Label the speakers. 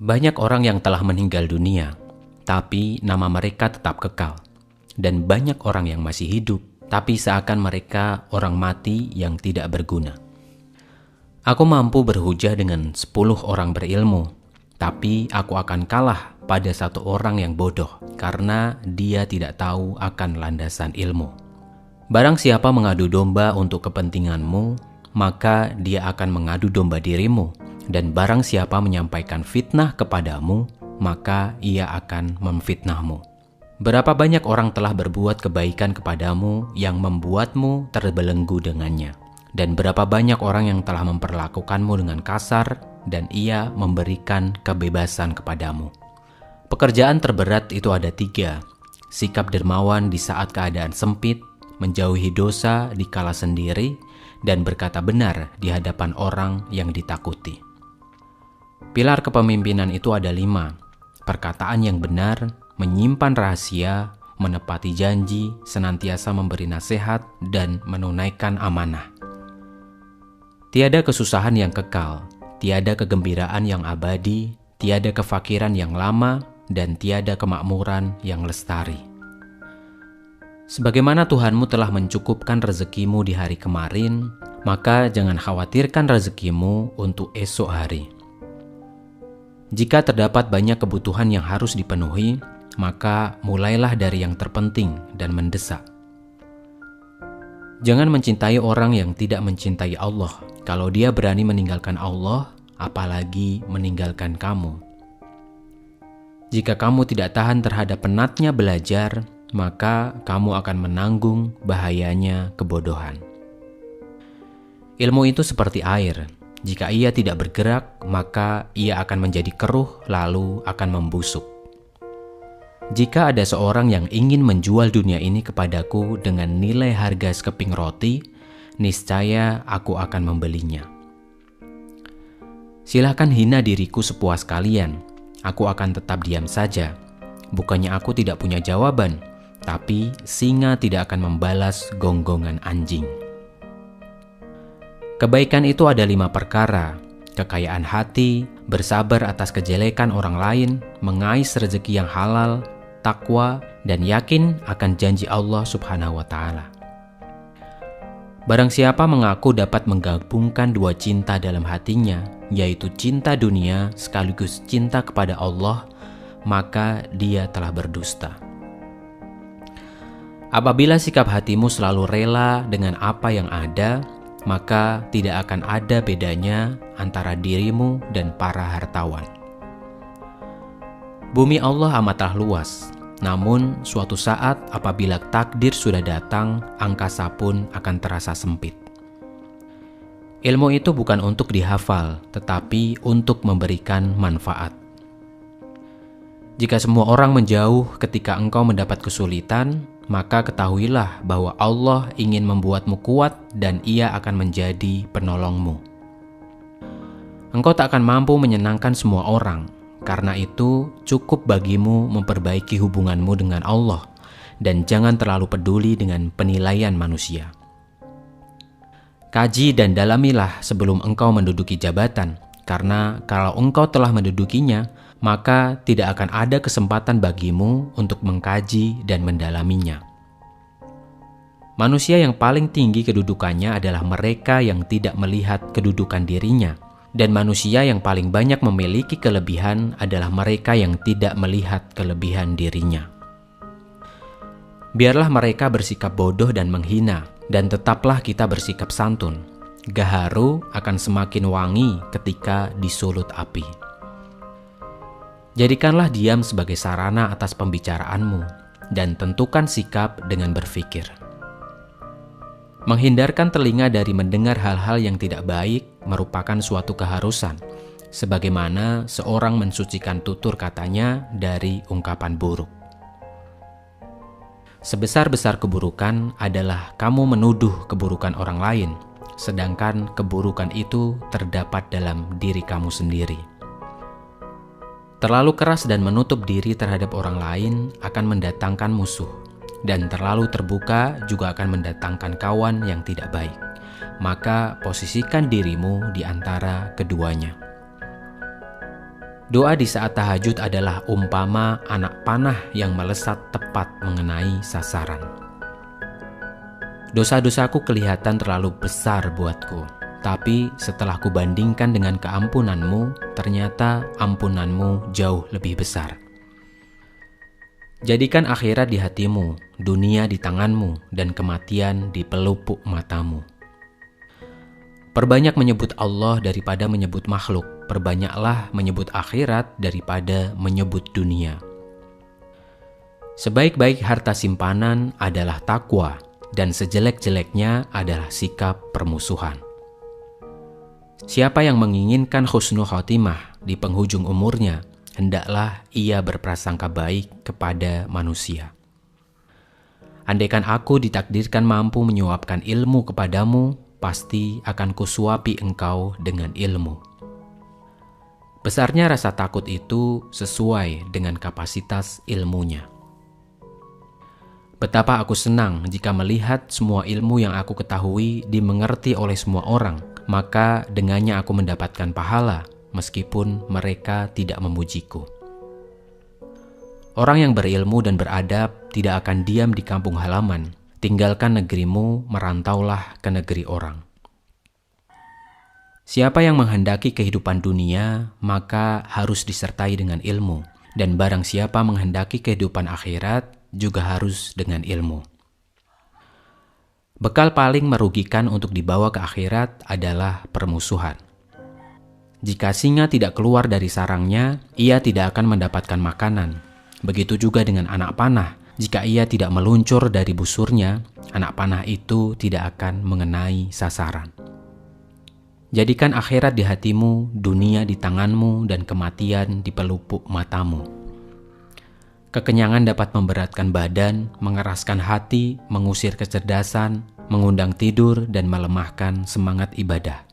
Speaker 1: Banyak orang yang telah meninggal dunia, tapi nama mereka tetap kekal. Dan banyak orang yang masih hidup, tapi seakan mereka orang mati yang tidak berguna. Aku mampu berhujah dengan 10 orang berilmu, tapi aku akan kalah pada satu orang yang bodoh, karena dia tidak tahu akan landasan ilmu. Barang siapa mengadu domba untuk kepentinganmu, maka dia akan mengadu domba dirimu. Dan barang siapa menyampaikan fitnah kepadamu, maka ia akan memfitnahmu. Berapa banyak orang telah berbuat kebaikan kepadamu yang membuatmu terbelenggu dengannya. Dan berapa banyak orang yang telah memperlakukanmu dengan kasar dan ia memberikan kebebasan kepadamu. Pekerjaan terberat itu ada 3. Sikap dermawan di saat keadaan sempit, menjauhi dosa di kala sendiri, dan berkata benar di hadapan orang yang ditakuti. Pilar kepemimpinan itu ada 5. Perkataan yang benar, menyimpan rahasia, menepati janji, senantiasa memberi nasihat, dan menunaikan amanah. Tiada kesusahan yang kekal, tiada kegembiraan yang abadi, tiada kefakiran yang lama, dan tiada kemakmuran yang lestari. Sebagaimana Tuhanmu telah mencukupkan rezekimu di hari kemarin, maka jangan khawatirkan rezekimu untuk esok hari. Jika terdapat banyak kebutuhan yang harus dipenuhi, maka mulailah dari yang terpenting dan mendesak. Jangan mencintai orang yang tidak mencintai Allah. Kalau dia berani meninggalkan Allah, apalagi meninggalkan kamu. Jika kamu tidak tahan terhadap penatnya belajar, maka kamu akan menanggung bahayanya kebodohan. Ilmu itu seperti air. Jika ia tidak bergerak, maka ia akan menjadi keruh lalu akan membusuk. Jika ada seorang yang ingin menjual dunia ini kepadaku dengan nilai harga sekeping roti, niscaya aku akan membelinya. Silakan hina diriku sepuas kalian, aku akan tetap diam saja. Bukannya aku tidak punya jawaban, tapi singa tidak akan membalas gonggongan anjing. Kebaikan itu ada 5 perkara: kekayaan hati, bersabar atas kejelekan orang lain, mengais rezeki yang halal, takwa, dan yakin akan janji Allah Subhanahu wa Ta'ala. Barang siapa mengaku dapat menggabungkan 2 cinta dalam hatinya, yaitu cinta dunia sekaligus cinta kepada Allah, maka dia telah berdusta. Apabila sikap hatimu selalu rela dengan apa yang ada, maka tidak akan ada bedanya antara dirimu dan para hartawan. Bumi Allah amatlah luas, namun suatu saat apabila takdir sudah datang, angkasa pun akan terasa sempit. Ilmu itu bukan untuk dihafal, tetapi untuk memberikan manfaat. Jika semua orang menjauh ketika engkau mendapat kesulitan, maka ketahuilah bahwa Allah ingin membuatmu kuat dan Ia akan menjadi penolongmu. Engkau tak akan mampu menyenangkan semua orang. Karena itu, cukup bagimu memperbaiki hubunganmu dengan Allah dan jangan terlalu peduli dengan penilaian manusia. Kaji dan dalamilah sebelum engkau menduduki jabatan, karena kalau engkau telah mendudukinya, maka tidak akan ada kesempatan bagimu untuk mengkaji dan mendalaminya. Manusia yang paling tinggi kedudukannya adalah mereka yang tidak melihat kedudukan dirinya. Dan manusia yang paling banyak memiliki kelebihan adalah mereka yang tidak melihat kelebihan dirinya. Biarlah mereka bersikap bodoh dan menghina, dan tetaplah kita bersikap santun. Gaharu akan semakin wangi ketika disulut api. Jadikanlah diam sebagai sarana atas pembicaraanmu, dan tentukan sikap dengan berfikir. Menghindarkan telinga dari mendengar hal-hal yang tidak baik merupakan suatu keharusan, sebagaimana seorang mensucikan tutur katanya dari ungkapan buruk. Sebesar-besar keburukan adalah kamu menuduh keburukan orang lain, sedangkan keburukan itu terdapat dalam diri kamu sendiri. Terlalu keras dan menutup diri terhadap orang lain akan mendatangkan musuh. Dan terlalu terbuka juga akan mendatangkan kawan yang tidak baik. Maka posisikan dirimu di antara keduanya. Doa di saat tahajud adalah umpama anak panah yang melesat tepat mengenai sasaran. Dosa-dosaku kelihatan terlalu besar buatku, tapi setelah kubandingkan dengan keampunanmu, ternyata ampunanmu jauh lebih besar. Jadikan akhirat di hatimu, dunia di tanganmu, dan kematian di pelupuk matamu. Perbanyak menyebut Allah daripada menyebut makhluk. Perbanyaklah menyebut akhirat daripada menyebut dunia. Sebaik-baik harta simpanan adalah takwa, dan sejelek-jeleknya adalah sikap permusuhan. Siapa yang menginginkan husnul khotimah di penghujung umurnya, hendaklah ia berprasangka baik kepada manusia. Andaikan aku ditakdirkan mampu menyuapkan ilmu kepadamu, pasti akan kusuapi engkau dengan ilmu. Besarnya rasa takut itu sesuai dengan kapasitas ilmunya. Betapa aku senang jika melihat semua ilmu yang aku ketahui dimengerti oleh semua orang, maka dengannya aku mendapatkan pahala meskipun mereka tidak memujiku. Orang yang berilmu dan beradab tidak akan diam di kampung halaman. Tinggalkan negerimu, merantaulah ke negeri orang. Siapa yang menghendaki kehidupan dunia, maka harus disertai dengan ilmu. Dan barang siapa menghendaki kehidupan akhirat, juga harus dengan ilmu. Bekal paling merugikan untuk dibawa ke akhirat adalah permusuhan. Jika singa tidak keluar dari sarangnya, ia tidak akan mendapatkan makanan. Begitu juga dengan anak panah. Jika ia tidak meluncur dari busurnya, anak panah itu tidak akan mengenai sasaran. Jadikan akhirat di hatimu, dunia di tanganmu, dan kematian di pelupuk matamu. Kekenyangan dapat memberatkan badan, mengeraskan hati, mengusir kecerdasan, mengundang tidur, dan melemahkan semangat ibadah.